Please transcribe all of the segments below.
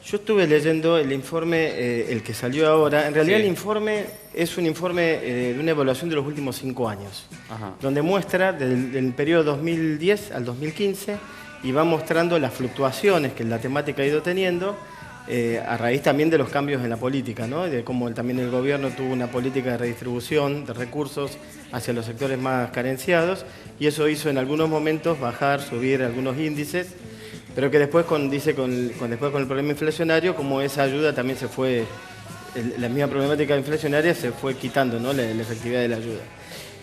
Yo estuve leyendo el informe, el que salió ahora. En realidad Sí. el informe es un informe de una evaluación de los últimos 5 años, Ajá. donde muestra del periodo 2010 al 2015 y va mostrando las fluctuaciones que la temática ha ido teniendo a raíz también de los cambios en la política, ¿no? De cómo también el gobierno tuvo una política de redistribución de recursos hacia los sectores más carenciados y eso hizo en algunos momentos bajar, subir algunos índices. Pero que después, después con el problema inflacionario, como esa ayuda también se fue, la misma problemática inflacionaria se fue quitando, ¿no? la efectividad de la ayuda.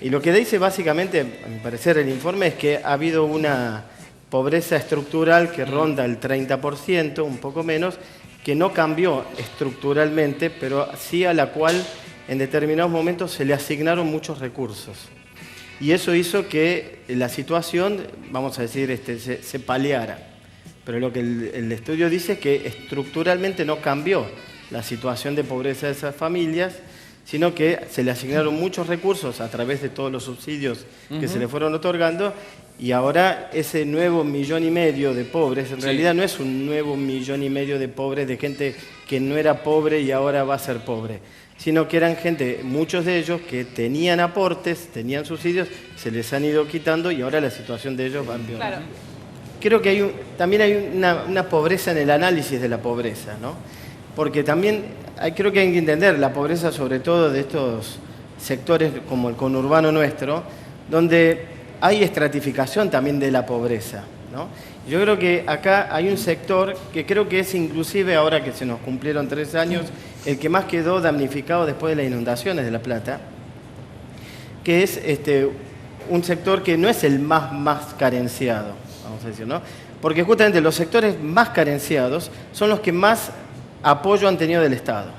Y lo que dice básicamente, a mi parecer, el informe es que ha habido una pobreza estructural que ronda el 30%, un poco menos, que no cambió estructuralmente, pero sí a la cual en determinados momentos se le asignaron muchos recursos. Y eso hizo que la situación, vamos a decir, se paliara. Pero lo que el estudio dice es que estructuralmente no cambió la situación de pobreza de esas familias, sino que se le asignaron muchos recursos a través de todos los subsidios que se le fueron otorgando, y ahora ese nuevo 1,5 millones de pobres, en realidad no es un nuevo 1,5 millones de pobres, de gente que no era pobre y ahora va a ser pobre, sino que eran gente, muchos de ellos, que tenían aportes, tenían subsidios, se les han ido quitando y ahora la situación de ellos va empeorando. Claro. Creo que también hay una pobreza en el análisis de la pobreza, ¿no? Porque también creo que hay que entender la pobreza, sobre todo de estos sectores como el conurbano nuestro, donde hay estratificación también de la pobreza, ¿no? Yo creo que acá hay un sector que creo que es inclusive, ahora que se nos cumplieron 3 años, el que más quedó damnificado después de las inundaciones de La Plata, que es un sector que no es el más carenciado, vamos a decir, ¿no? Porque justamente los sectores más carenciados son los que más apoyo han tenido del Estado.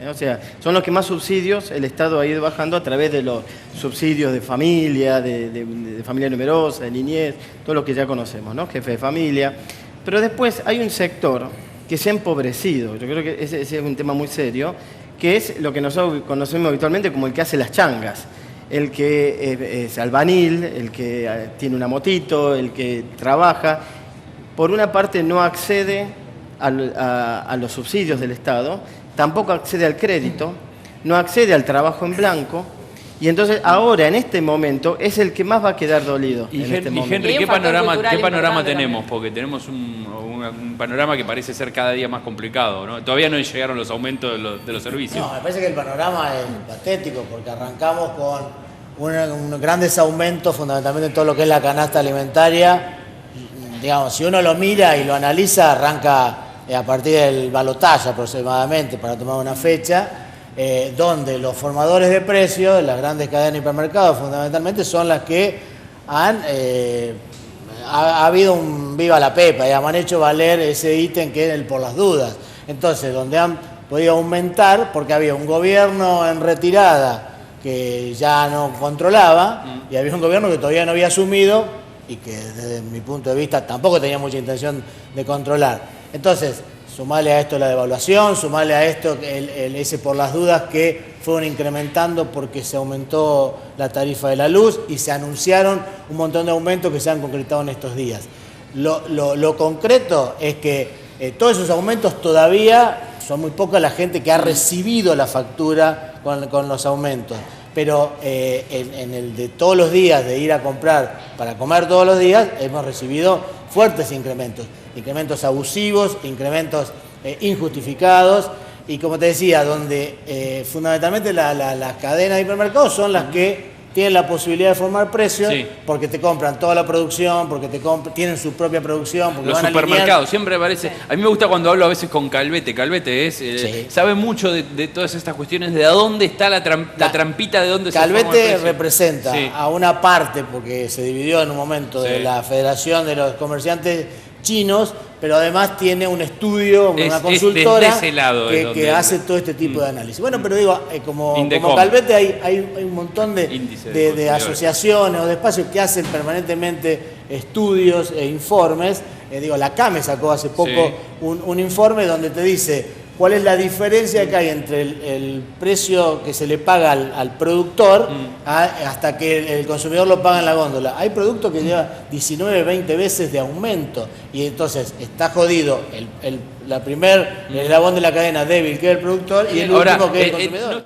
O sea, son los que más subsidios el Estado ha ido bajando a través de los subsidios de familia, de familia numerosa, de niñez, todo lo que ya conocemos, ¿no? Jefe de familia. Pero después hay un sector que se ha empobrecido, yo creo que ese es un tema muy serio, que es lo que nosotros conocemos habitualmente como el que hace las changas. El que es albanil, el que tiene una motito, el que trabaja, por una parte no accede a los subsidios del Estado, tampoco accede al crédito, no accede al trabajo en blanco, y entonces ahora, en este momento, es el que más va a quedar dolido. Y, en este momento. Henry, Y hay ¿qué un factor panorama cultural tenemos? también. Porque tenemos un panorama que parece ser cada día más complicado, ¿no? Todavía no llegaron los aumentos de los servicios. No, me parece que el panorama es patético, porque arrancamos con unos grandes aumentos, fundamentalmente en todo lo que es la canasta alimentaria. Digamos, si uno lo mira y lo analiza, arranca a partir del balotaje aproximadamente, para tomar una fecha, donde los formadores de precios, las grandes cadenas de hipermercados fundamentalmente, son las que ha habido un viva la pepa, digamos, han hecho valer ese ítem que es el por las dudas. Entonces, donde han podido aumentar, porque había un gobierno en retirada que ya no controlaba, y había un gobierno que todavía no había asumido y que desde mi punto de vista tampoco tenía mucha intención de controlar. Entonces, sumarle a esto la devaluación, sumarle a esto ese por las dudas que fueron incrementando porque se aumentó la tarifa de la luz y se anunciaron un montón de aumentos que se han concretado en estos días. Lo concreto es que todos esos aumentos todavía son muy poca la gente que ha recibido la factura con los aumentos. Pero en el de todos los días, de ir a comprar para comer todos los días, hemos recibido fuertes incrementos. Incrementos abusivos, incrementos injustificados. Y como te decía, donde fundamentalmente las cadenas de hipermercados son las que tienen la posibilidad de formar precios, Sí. porque te compran toda la producción, porque tienen su propia producción, porque Los van supermercados, siempre parece... A mí me gusta cuando hablo a veces con Calvete. Calvete Sí. sabe mucho de todas estas cuestiones, de a dónde está la trampita, de dónde se forma el Calvete precio. representa Sí. a una parte, porque se dividió en un momento de Sí. la Federación de los Comerciantes Chinos, pero además tiene un estudio, Es una consultora desde ese lado de donde- que hace todo este tipo de análisis. Bueno, pero digo, como Indecom. Calvete hay un montón Índice de de consumidores. asociaciones o de espacios que hacen permanentemente estudios e informes. La CAME sacó hace poco Sí. un informe donde te dice cuál es la diferencia que hay entre el precio que se le paga al productor hasta que el consumidor lo paga en la góndola. Hay productos que llevan 19, 20 veces de aumento, y entonces está jodido la primer eslabón de la cadena débil, que es el productor, y el Ahora, último, que es el consumidor.